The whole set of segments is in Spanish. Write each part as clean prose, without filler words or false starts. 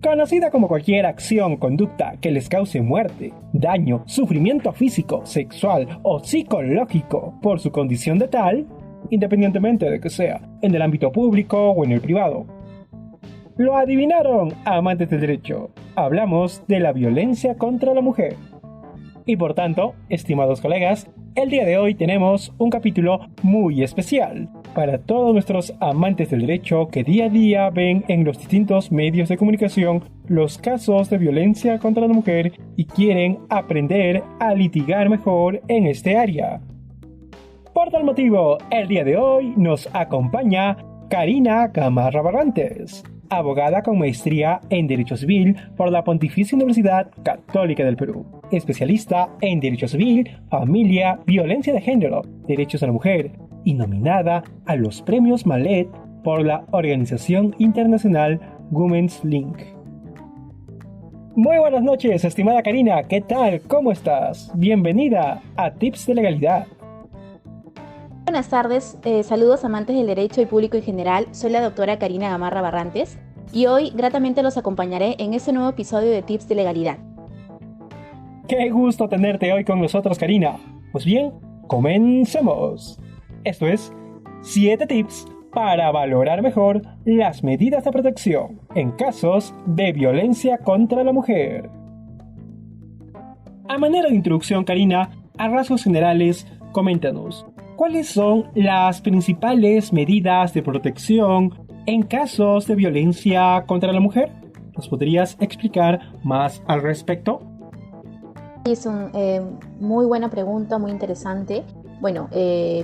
conocida como cualquier acción o conducta que les cause muerte, daño, sufrimiento físico, sexual o psicológico por su condición de tal, independientemente de que sea en el ámbito público o en el privado. Lo adivinaron, amantes del derecho. Hablamos de la violencia contra la mujer. Y por tanto, estimados colegas, el día de hoy tenemos un capítulo muy especial para todos nuestros amantes del derecho que día a día ven en los distintos medios de comunicación los casos de violencia contra la mujer y quieren aprender a litigar mejor en este área. Por tal motivo, el día de hoy nos acompaña Karina Gamarra Barrantes, abogada con maestría en Derecho Civil por la Pontificia Universidad Católica del Perú, especialista en Derecho Civil, Familia, Violencia de Género, Derechos de la Mujer, y nominada a los Premios Malet por la organización internacional Women's Link. Muy buenas noches, estimada Karina, ¿qué tal? ¿Cómo estás? Bienvenida a Tips de Legalidad. Buenas tardes, saludos amantes del derecho y público en general. Soy la doctora Karina Gamarra Barrantes y hoy gratamente los acompañaré en este nuevo episodio de Tips de Legalidad. Qué gusto tenerte hoy con nosotros, Karina. Pues bien, comencemos. Esto es 7 tips para valorar mejor las medidas de protección en casos de violencia contra la mujer. A manera de introducción, Karina, a rasgos generales, coméntanos, ¿cuáles son las principales medidas de protección en casos de violencia contra la mujer? ¿Nos podrías explicar más al respecto? Es una muy buena pregunta, muy interesante. Bueno,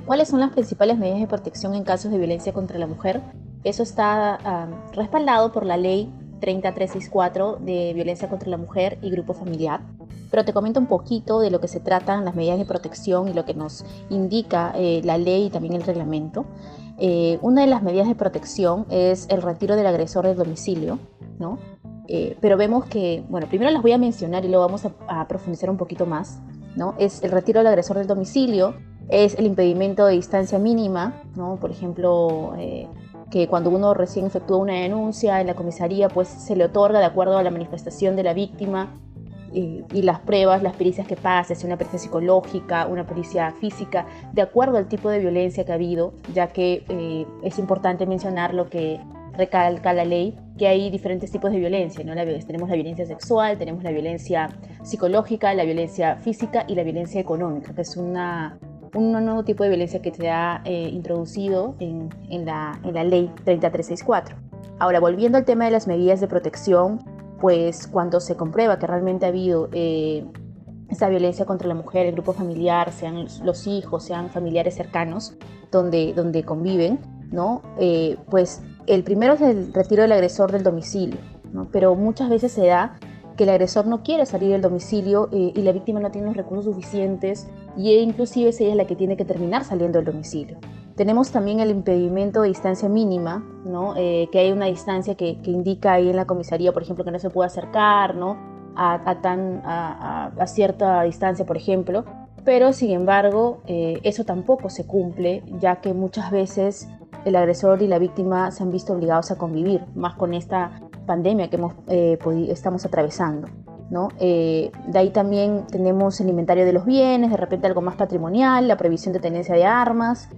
¿cuáles son las principales medidas de protección en casos de violencia contra la mujer? Eso está respaldado por la Ley 30364 de violencia contra la mujer y grupo familiar. Pero te comento un poquito de lo que se tratan las medidas de protección y lo que nos indica la ley y también el reglamento. Una de las medidas de protección es el retiro del agresor del domicilio, ¿no? Pero vemos que, bueno, primero las voy a mencionar y luego vamos a profundizar un poquito más, ¿no? Es el retiro del agresor del domicilio, es el impedimento de distancia mínima, ¿no? Por ejemplo, que cuando uno recién efectúa una denuncia en la comisaría, pues se le otorga de acuerdo a la manifestación de la víctima y las pruebas, las pericias que pase, si una pericia psicológica, una pericia física, de acuerdo al tipo de violencia que ha habido, ya que es importante mencionar lo que recalca la ley, que hay diferentes tipos de violencia, ¿no? Tenemos la violencia sexual, tenemos la violencia psicológica, la violencia física y la violencia económica, que es un nuevo tipo de violencia que se ha introducido en la ley 30364. Ahora, volviendo al tema de las medidas de protección, pues cuando se comprueba que realmente ha habido esta violencia contra la mujer, el grupo familiar, sean los hijos, sean familiares cercanos, donde conviven, ¿no? Pues el primero es el retiro del agresor del domicilio, ¿no? Pero muchas veces se da que el agresor no quiere salir del domicilio y la víctima no tiene los recursos suficientes y inclusive es ella la que tiene que terminar saliendo del domicilio. Tenemos también el impedimento de distancia mínima, ¿no? Que hay una distancia que indica ahí en la comisaría, por ejemplo, que no se puede acercar, ¿no? a cierta distancia, por ejemplo, pero sin embargo eso tampoco se cumple, ya que muchas veces el agresor y la víctima se han visto obligados a convivir, más con esta pandemia que estamos atravesando, ¿no? De ahí también tenemos el inventario de los bienes, de repente algo más patrimonial, la prohibición de tenencia de armas.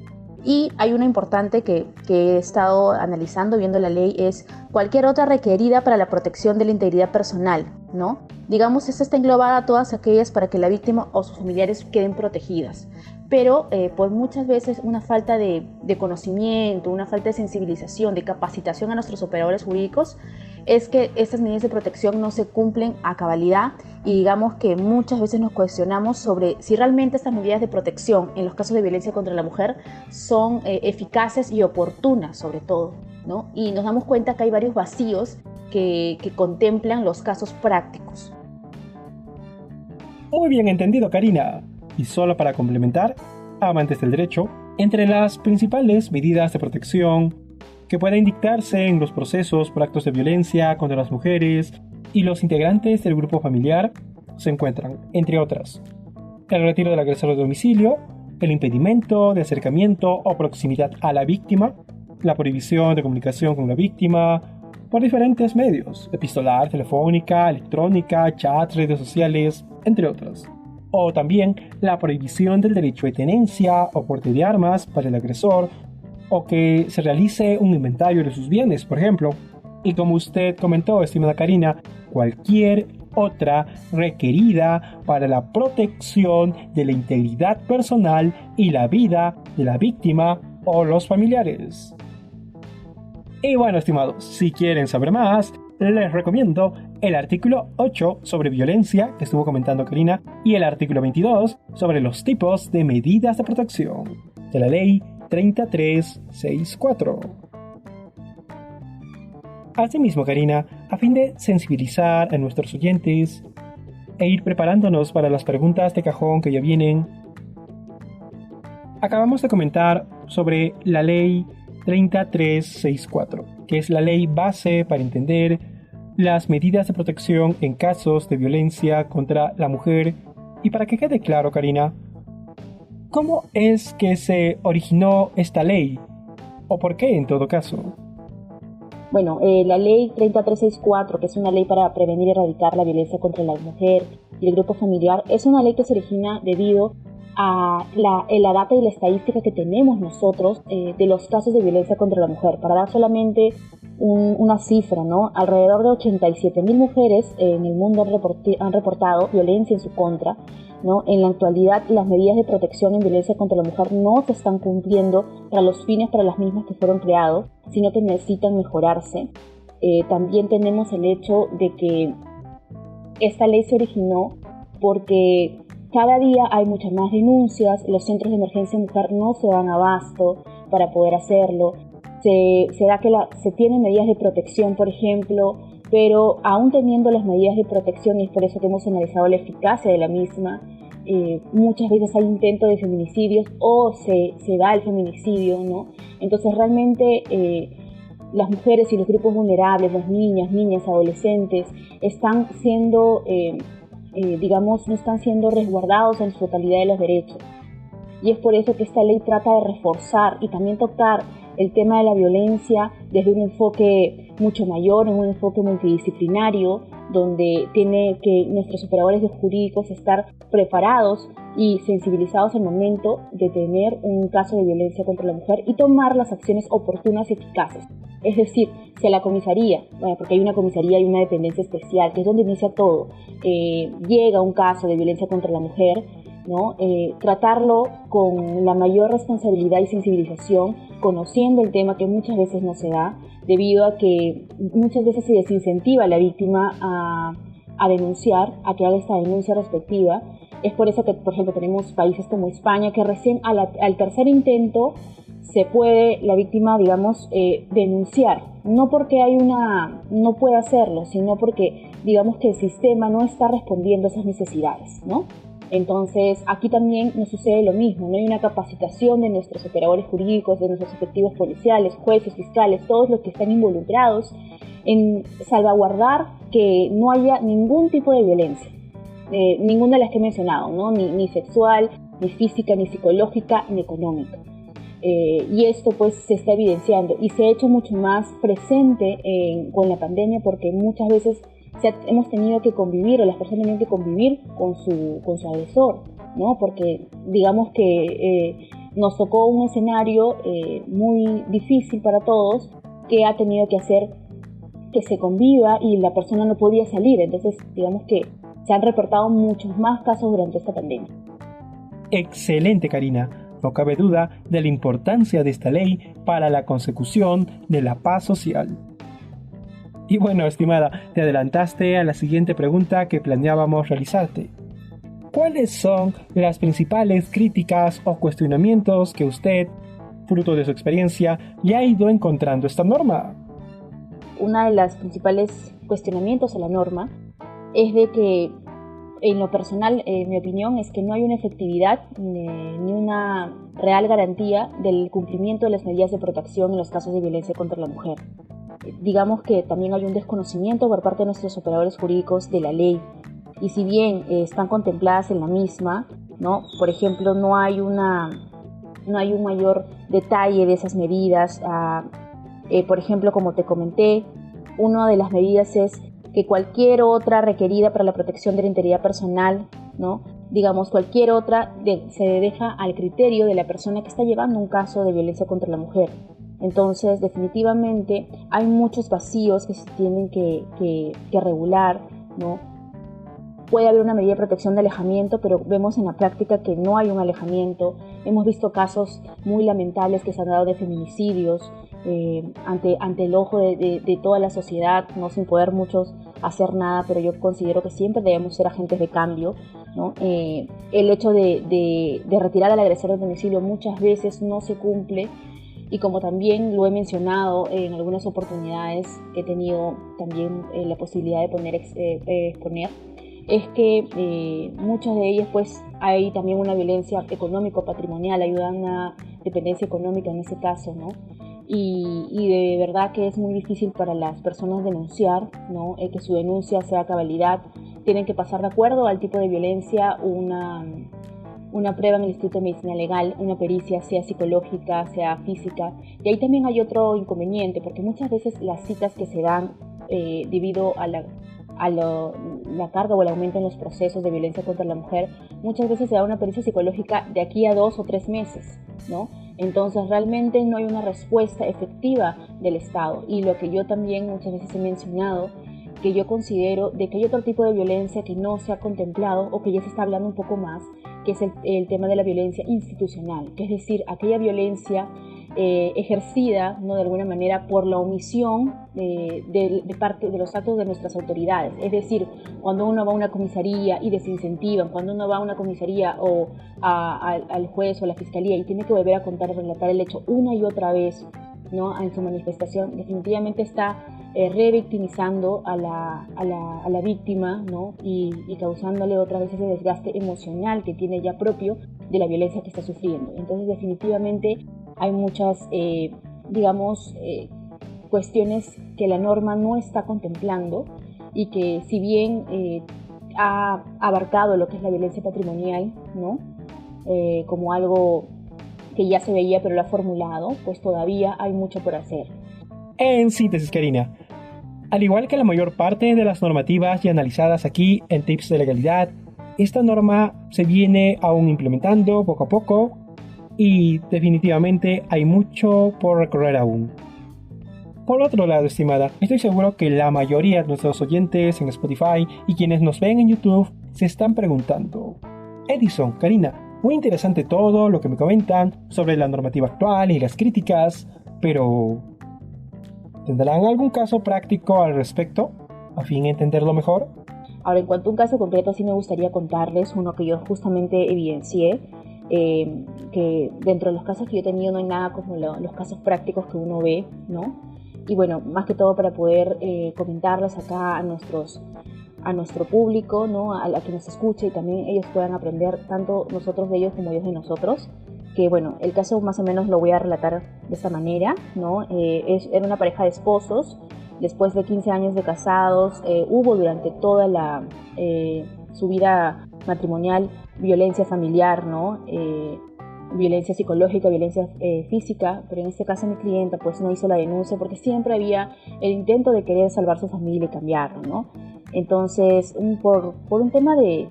Y hay una importante que he estado analizando, viendo la ley, es cualquier otra requerida para la protección de la integridad personal, ¿no? Digamos, esta está englobada a todas aquellas para que la víctima o sus familiares queden protegidas. Pero pues muchas veces una falta de conocimiento, una falta de sensibilización, de capacitación a nuestros operadores jurídicos es que estas medidas de protección no se cumplen a cabalidad y digamos que muchas veces nos cuestionamos sobre si realmente estas medidas de protección en los casos de violencia contra la mujer son eficaces y oportunas sobre todo, ¿no? Y nos damos cuenta que hay varios vacíos que contemplan los casos prácticos. Muy bien entendido, Karina. Y solo para complementar, amantes del derecho, entre las principales medidas de protección que pueden dictarse en los procesos por actos de violencia contra las mujeres y los integrantes del grupo familiar se encuentran, entre otras, el retiro del agresor de domicilio, el impedimento de acercamiento o proximidad a la víctima, la prohibición de comunicación con la víctima, por diferentes medios, epistolar, telefónica, electrónica, chat, redes sociales, entre otros. O también la prohibición del derecho de tenencia o porte de armas para el agresor, o que se realice un inventario de sus bienes, por ejemplo. Y como usted comentó, estimada Karina, cualquier otra requerida para la protección de la integridad personal y la vida de la víctima o los familiares. Y bueno, estimados, si quieren saber más, les recomiendo el artículo 8 sobre violencia que estuvo comentando Karina y el artículo 22 sobre los tipos de medidas de protección de la Ley 3364. Asimismo, Karina, a fin de sensibilizar a nuestros oyentes e ir preparándonos para las preguntas de cajón que ya vienen, acabamos de comentar sobre la Ley 3364, que es la ley base para entender las medidas de protección en casos de violencia contra la mujer. Y para que quede claro, Karina, ¿cómo es que se originó esta ley? ¿O por qué en todo caso? Bueno, la ley 3364, que es una ley para prevenir y erradicar la violencia contra la mujer y el grupo familiar, es una ley que se origina debido a la data y la estadística que tenemos nosotros de los casos de violencia contra la mujer. Para dar solamente una cifra, ¿no? Alrededor de 87.000 mujeres en el mundo han reportado violencia en su contra, ¿no? En la actualidad, las medidas de protección en violencia contra la mujer no se están cumpliendo para los fines para las mismas que fueron creados, sino que necesitan mejorarse. También tenemos el hecho de que esta ley se originó porque cada día hay muchas más denuncias, los centros de emergencia mujer no se dan abasto para poder hacerlo, se tienen medidas de protección, por ejemplo, pero aún teniendo las medidas de protección, y es por eso que hemos analizado la eficacia de la misma, muchas veces hay intento de feminicidios o se da el feminicidio, ¿no? Entonces realmente las mujeres y los grupos vulnerables, las niñas, adolescentes, están siendo no están siendo resguardados en su totalidad de los derechos. Y es por eso que esta ley trata de reforzar y también tocar el tema de la violencia desde un enfoque mucho mayor, en un enfoque multidisciplinario, donde tiene que nuestros operadores jurídicos estar preparados y sensibilizados al momento de tener un caso de violencia contra la mujer y tomar las acciones oportunas y eficaces. Es decir, si a la comisaría, porque hay una comisaría y una dependencia especial, que es donde inicia todo, llega un caso de violencia contra la mujer, ¿no? Tratarlo con la mayor responsabilidad y sensibilización, conociendo el tema que muchas veces no se da, debido a que muchas veces se desincentiva a la víctima a denunciar, a que haga esta denuncia respectiva. Es por eso que, por ejemplo, tenemos países como España, que recién al tercer intento se puede la víctima, denunciar. No porque no puede hacerlo, sino porque, digamos, que el sistema no está respondiendo a esas necesidades, ¿no? Entonces, aquí también nos sucede lo mismo, no hay una capacitación de nuestros operadores jurídicos, de nuestros efectivos policiales, jueces, fiscales, todos los que están involucrados en salvaguardar que no haya ningún tipo de violencia, ninguna de las que he mencionado, ¿no? Ni sexual, ni física, ni psicológica, ni económica. Y esto pues se está evidenciando y se ha hecho mucho más presente con la pandemia, porque muchas veces hemos tenido que convivir, o las personas tienen que convivir con su agresor, ¿no? Porque digamos que nos tocó un escenario muy difícil para todos, que ha tenido que hacer que se conviva y la persona no podía salir. Entonces digamos que se han reportado muchos más casos durante esta pandemia. Excelente, Karina. No cabe duda de la importancia de esta ley para la consecución de la paz social. Y bueno, estimada, te adelantaste a la siguiente pregunta que planeábamos realizarte. ¿Cuáles son las principales críticas o cuestionamientos que usted, fruto de su experiencia, le ha ido encontrando a esta norma? Una de las principales cuestionamientos a la norma es de que, en lo personal, mi opinión es que no hay una efectividad ni una real garantía del cumplimiento de las medidas de protección en los casos de violencia contra la mujer. Digamos que también hay un desconocimiento por parte de nuestros operadores jurídicos de la ley, y si bien están contempladas en la misma, ¿no? Por ejemplo, no hay un mayor detalle de esas medidas. Por ejemplo, como te comenté, una de las medidas es que cualquier otra requerida para la protección de la integridad personal, ¿no? Digamos, cualquier otra se deja al criterio de la persona que está llevando un caso de violencia contra la mujer. Entonces, definitivamente, hay muchos vacíos que se tienen que regular, ¿no? Puede haber una medida de protección de alejamiento, pero vemos en la práctica que no hay un alejamiento. Hemos visto casos muy lamentables que se han dado de feminicidios ante el ojo de toda la sociedad, no sin poder muchos hacer nada, pero yo considero que siempre debemos ser agentes de cambio, ¿no? El hecho de retirar al agresor del domicilio muchas veces no se cumple, y como también lo he mencionado en algunas oportunidades que he tenido también la posibilidad de exponer, es que muchas de ellas pues hay también una violencia económico-patrimonial, hay una dependencia económica en ese caso, ¿no? Y de verdad que es muy difícil para las personas denunciar, ¿no? Que su denuncia sea cabalidad. Tienen que pasar de acuerdo al tipo de violencia una prueba en el Instituto de Medicina Legal, una pericia, sea psicológica, sea física. Y ahí también hay otro inconveniente, porque muchas veces las citas que se dan debido a la carga o el aumento en los procesos de violencia contra la mujer, muchas veces se da una pericia psicológica de aquí a 2 o 3 meses, ¿no? Entonces realmente no hay una respuesta efectiva del Estado. Y lo que yo también muchas veces he mencionado, que yo considero de que hay otro tipo de violencia que no se ha contemplado o que ya se está hablando un poco más, que es el tema de la violencia institucional, que es decir, aquella violencia ejercida, ¿no? De alguna manera por la omisión de parte de los actos de nuestras autoridades. Es decir, cuando uno va a una comisaría y desincentivan, cuando uno va a una comisaría o al juez o a la fiscalía y tiene que volver a contar o relatar el hecho una y otra vez, ¿no? En su manifestación, definitivamente está revictimizando a la víctima, ¿no? y causándole otra vez ese desgaste emocional que tiene ya propio de la violencia que está sufriendo. Entonces definitivamente hay muchas, cuestiones que la norma no está contemplando, y que si bien ha abarcado lo que es la violencia patrimonial, ¿no? Como algo que ya se veía pero lo ha formulado, pues todavía hay mucho por hacer. En síntesis, Karina, al igual que la mayor parte de las normativas ya analizadas aquí en Tips de Legalidad, esta norma se viene aún implementando poco a poco y definitivamente hay mucho por recorrer aún. Por otro lado, estimada, estoy seguro que la mayoría de nuestros oyentes en Spotify y quienes nos ven en YouTube se están preguntando: Edison, Karina, muy interesante todo lo que me comentan sobre la normativa actual y las críticas, pero ¿tendrán algún caso práctico al respecto a fin de entenderlo mejor? Ahora, en cuanto a un caso concreto, sí me gustaría contarles uno que yo justamente evidencié, que dentro de los casos que yo he tenido no hay nada como los casos prácticos que uno ve, ¿no? Y bueno, más que todo para poder comentarles acá a nuestro público, ¿no? A la que nos escuche, y también ellos puedan aprender, tanto nosotros de ellos como ellos de nosotros. Que bueno, el caso más o menos lo voy a relatar de esta manera, ¿no? Era una pareja de esposos. Después de 15 años de casados, hubo durante toda su vida matrimonial violencia familiar, ¿no? Violencia psicológica, violencia física, pero en este caso mi clienta pues no hizo la denuncia porque siempre había el intento de querer salvar su familia y cambiarlo, ¿no? Entonces, por un tema de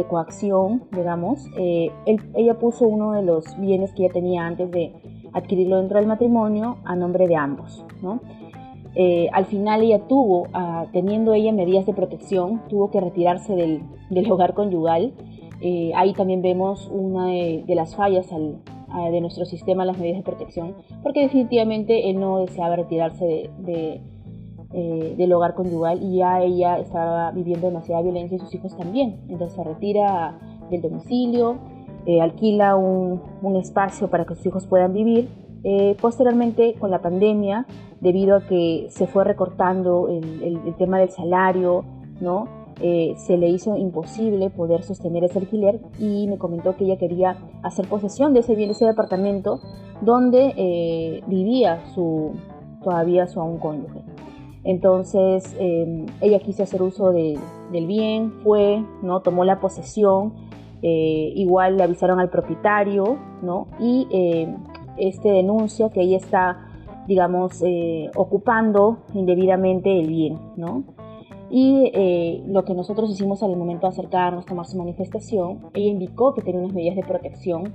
coacción, digamos, ella puso uno de los bienes que ella tenía antes de adquirirlo dentro del matrimonio a nombre de ambos, ¿no? Al final ella teniendo ella medidas de protección, tuvo que retirarse del hogar conyugal. Ahí también vemos una de las fallas de nuestro sistema, las medidas de protección, porque definitivamente él no deseaba retirarse del hogar conyugal, y ya ella estaba viviendo demasiada violencia y sus hijos también. Entonces se retira del domicilio, alquila un espacio para que sus hijos puedan vivir. Posteriormente, con la pandemia, debido a que se fue recortando el tema del salario, ¿no? Se le hizo imposible poder sostener ese alquiler, y me comentó que ella quería hacer posesión de ese bien, de ese departamento donde vivía todavía su aún cónyuge. Entonces ella quiso hacer uso del bien, ¿no? Tomó la posesión, igual le avisaron al propietario, ¿no? Y denuncia que ella está, digamos, ocupando indebidamente el bien, ¿no? Y lo que nosotros hicimos al momento de acercarnos, tomar su manifestación, ella indicó que tenía unas medidas de protección.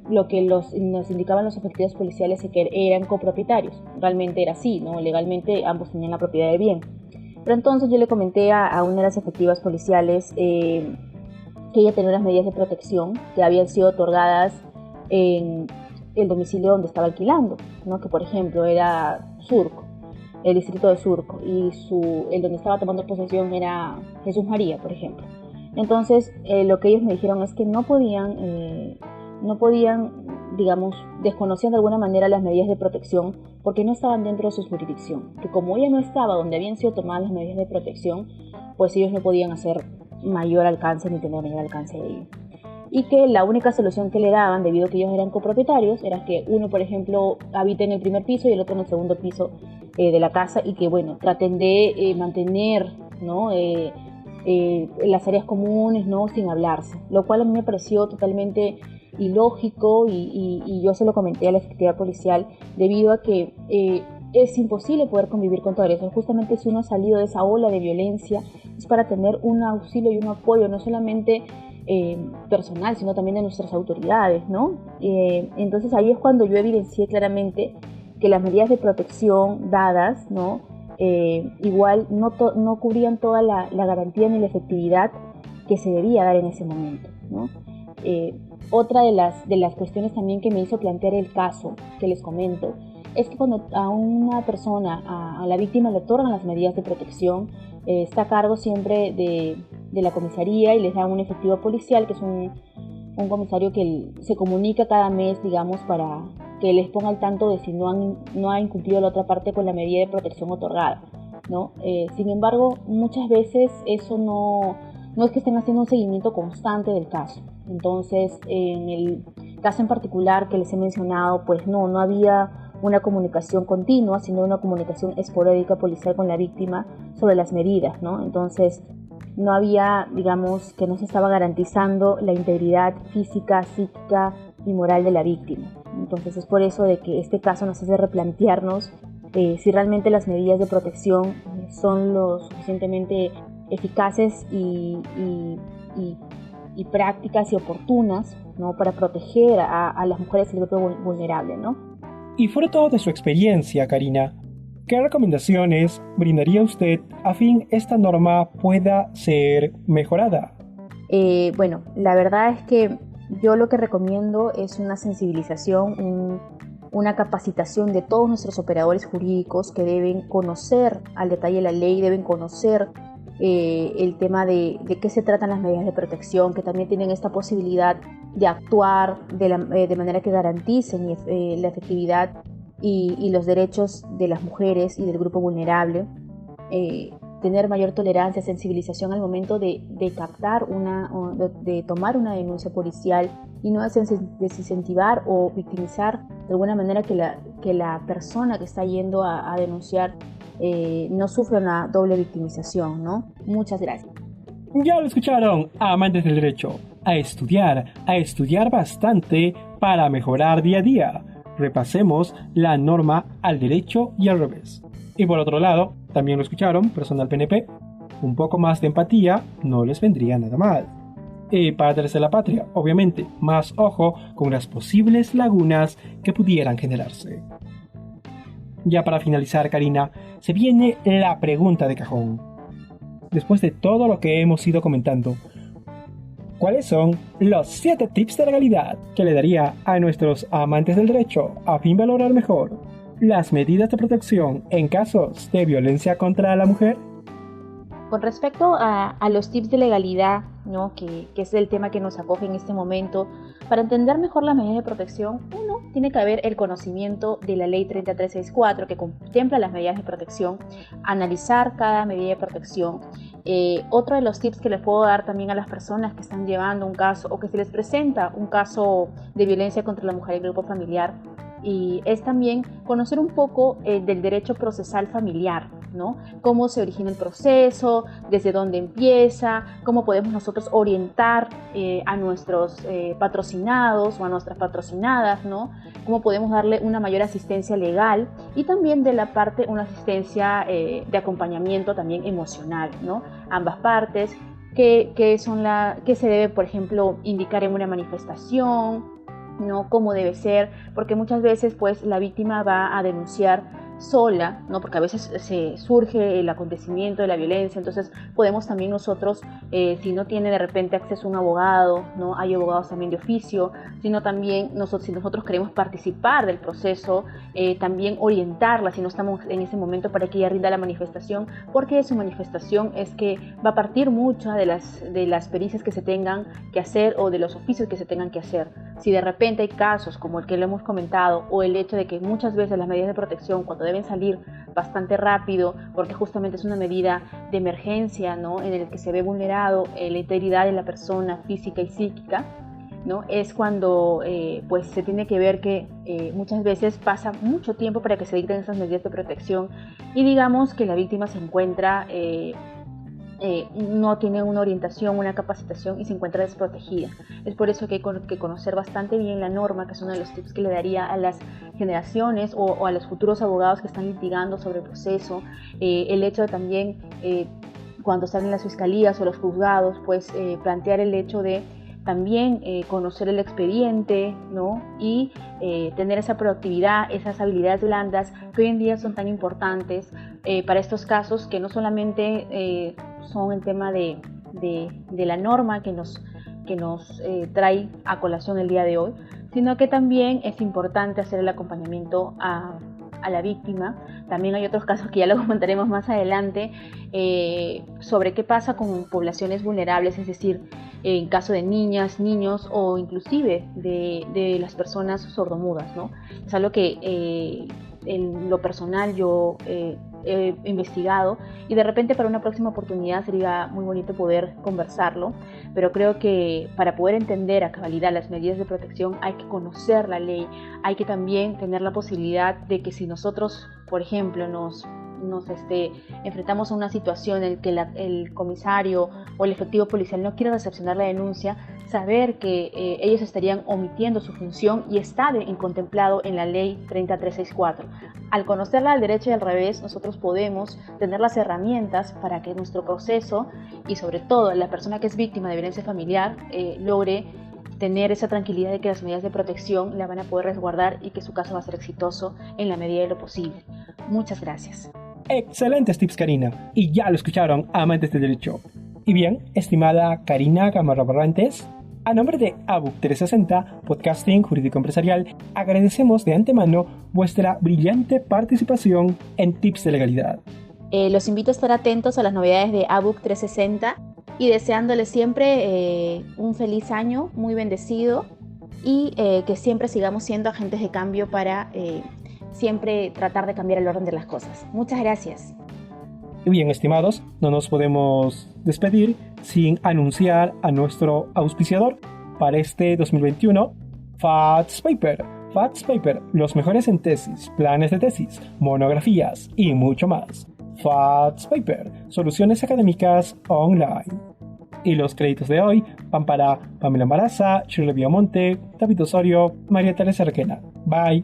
Lo que nos indicaban los efectivos policiales es que eran copropietarios. Realmente era así, ¿no? Legalmente ambos tenían la propiedad del bien. Pero entonces yo le comenté a una de las efectivas policiales que ella tenía unas medidas de protección que habían sido otorgadas en el domicilio donde estaba alquilando, ¿no? Que por ejemplo era Surco, el distrito de Surco, y el donde estaba tomando posesión era Jesús María, por ejemplo. Entonces, lo que ellos me dijeron es que no podían, digamos, desconocían de alguna manera las medidas de protección porque no estaban dentro de su jurisdicción. Que como ella no estaba donde habían sido tomadas las medidas de protección, pues ellos no podían hacer mayor alcance ni tener mayor alcance de ello. Y que la única solución que le daban, debido a que ellos eran copropietarios, era que uno, por ejemplo, habite en el primer piso y el otro en el segundo piso de la casa, y que, bueno, traten de mantener, ¿no? Las áreas comunes, ¿no? Sin hablarse, lo cual a mí me pareció totalmente ilógico y yo se lo comenté a la efectividad policial debido a que es imposible poder convivir con todo eso. Justamente si uno ha salido de esa ola de violencia es para tener un auxilio y un apoyo no solamente personal, sino también de nuestras autoridades, ¿no? Entonces ahí es cuando yo evidencié claramente que las medidas de protección dadas, ¿no? Igual no cubrían toda la garantía ni la efectividad que se debía dar en ese momento, ¿no? Otra de las cuestiones también que me hizo plantear el caso, que les comento, es que cuando a una persona, a la víctima, le otorgan las medidas de protección, está a cargo siempre de la comisaría y les da un efectivo policial, que es un comisario que se comunica cada mes, digamos, para que les ponga al tanto de si no ha incumplido la otra parte con la medida de protección otorgada, ¿no? Sin embargo, muchas veces eso no es que estén haciendo un seguimiento constante del caso. Entonces, en el caso en particular que les he mencionado, pues no había una comunicación continua, sino una comunicación esporádica policial con la víctima sobre las medidas, ¿no? Entonces, no había, digamos, que no se estaba garantizando la integridad física, psíquica y moral de la víctima. Entonces es por eso de que este caso nos hace replantearnos si realmente las medidas de protección son lo suficientemente eficaces y prácticas y oportunas, ¿no? Para proteger a las mujeres y el grupo vulnerable, ¿no? Y fruto de su experiencia, Karina, ¿qué recomendaciones brindaría usted a fin esta norma pueda ser mejorada? Bueno, la verdad es que yo lo que recomiendo es una sensibilización, una capacitación de todos nuestros operadores jurídicos que deben conocer al detalle la ley, deben conocer el tema de qué se tratan las medidas de protección, que también tienen esta posibilidad de actuar de manera que garanticen la efectividad y los derechos de las mujeres y del grupo vulnerable. Tener mayor tolerancia, sensibilización al momento de captar de tomar una denuncia policial y no desincentivar o victimizar de alguna manera que la persona que está yendo a denunciar no sufra una doble victimización, ¿no? Muchas gracias. Ya lo escucharon, amantes del derecho, a estudiar bastante para mejorar día a día. Repasemos la norma al derecho y al revés. Y por otro lado, también lo escucharon, personal PNP, un poco más de empatía no les vendría nada mal. Padres de la patria, obviamente, más ojo con las posibles lagunas que pudieran generarse. Ya para finalizar, Karina, se viene la pregunta de cajón. Después de todo lo que hemos ido comentando, ¿cuáles son los 7 tips de legalidad que le daría a nuestros amantes del derecho a fin de valorar mejor las medidas de protección en casos de violencia contra la mujer? Con respecto a los tips de legalidad, ¿no? que es el tema que nos acoge en este momento, para entender mejor las medidas de protección, uno, tiene que haber el conocimiento de la ley 3364 que contempla las medidas de protección, analizar cada medida de protección. Otro de los tips que les puedo dar también a las personas que están llevando un caso o que se les presenta un caso de violencia contra la mujer y el grupo familiar y es también conocer un poco del derecho procesal familiar, ¿no? Cómo se origina el proceso, desde dónde empieza, cómo podemos nosotros orientar a nuestros patrocinados o a nuestras patrocinadas, ¿no? Cómo podemos darle una mayor asistencia legal y también de la parte una asistencia de acompañamiento también emocional, ¿no? Ambas partes, que se debe, por ejemplo, indicar en una manifestación, ¿no? Cómo debe ser, porque muchas veces pues la víctima va a denunciar sola, ¿no? Porque a veces se surge el acontecimiento de la violencia, entonces podemos también nosotros, si no tiene de repente acceso a un abogado, ¿no? Hay abogados también de oficio, sino también si nosotros queremos participar del proceso, también orientarla si no estamos en ese momento para que ella rinda la manifestación, porque de su manifestación es que va a partir muchas de las pericias que se tengan que hacer o de los oficios que se tengan que hacer. Si de repente hay casos como el que lo hemos comentado o el hecho de que muchas veces las medidas de protección cuando deben salir bastante rápido porque justamente es una medida de emergencia, ¿no? En el que se ve vulnerado la integridad de la persona física y psíquica, ¿no? Es cuando pues se tiene que ver que muchas veces pasa mucho tiempo para que se dicten esas medidas de protección y digamos que la víctima se encuentra no tiene una orientación, una capacitación y se encuentra desprotegida. Es por eso que hay que conocer bastante bien la norma, que es uno de los tips que le daría a las generaciones o a los futuros abogados que están litigando sobre el proceso. El hecho de también, cuando están en las fiscalías o los juzgados, pues plantear el hecho de también conocer el expediente, ¿no? Y tener esa proactividad, esas habilidades blandas que hoy en día son tan importantes para estos casos, que no solamente son el tema de la norma que nos trae a colación el día de hoy, sino que también es importante hacer el acompañamiento a la víctima. También hay otros casos que ya lo comentaremos más adelante sobre qué pasa con poblaciones vulnerables, es decir, en caso de niñas, niños o inclusive de las personas sordomudas, ¿no? Es algo que en lo personal yo he investigado y de repente para una próxima oportunidad sería muy bonito poder conversarlo, pero creo que para poder entender a cabalidad las medidas de protección hay que conocer la ley, hay que también tener la posibilidad de que si nosotros, por ejemplo, nos enfrentamos a una situación en la que el comisario o el efectivo policial no quiere recepcionar la denuncia, saber que ellos estarían omitiendo su función y está contemplado en la ley 30364. Al conocerla al derecho y al revés, nosotros podemos tener las herramientas para que nuestro proceso y sobre todo la persona que es víctima de violencia familiar logre tener esa tranquilidad de que las medidas de protección la van a poder resguardar y que su caso va a ser exitoso en la medida de lo posible. Muchas gracias. Excelentes tips, Karina. Y ya lo escucharon, amantes del derecho. Y bien, estimada Karina Gamarra Barrantes, a nombre de ABUC 360, Podcasting Jurídico Empresarial, agradecemos de antemano vuestra brillante participación en Tips de Legalidad. Los invito a estar atentos a las novedades de ABUC 360 y deseándoles siempre un feliz año, muy bendecido y que siempre sigamos siendo agentes de cambio para siempre tratar de cambiar el orden de las cosas. Muchas gracias. Y bien, estimados, no nos podemos despedir sin anunciar a nuestro auspiciador para este 2021, FATS Paper. FATS Paper, los mejores en tesis, planes de tesis, monografías y mucho más. FATS Paper, soluciones académicas online. Y los créditos de hoy van para Pamela Maraza, Shirley Viamonte, David Osorio, María Teresa Requena. Bye.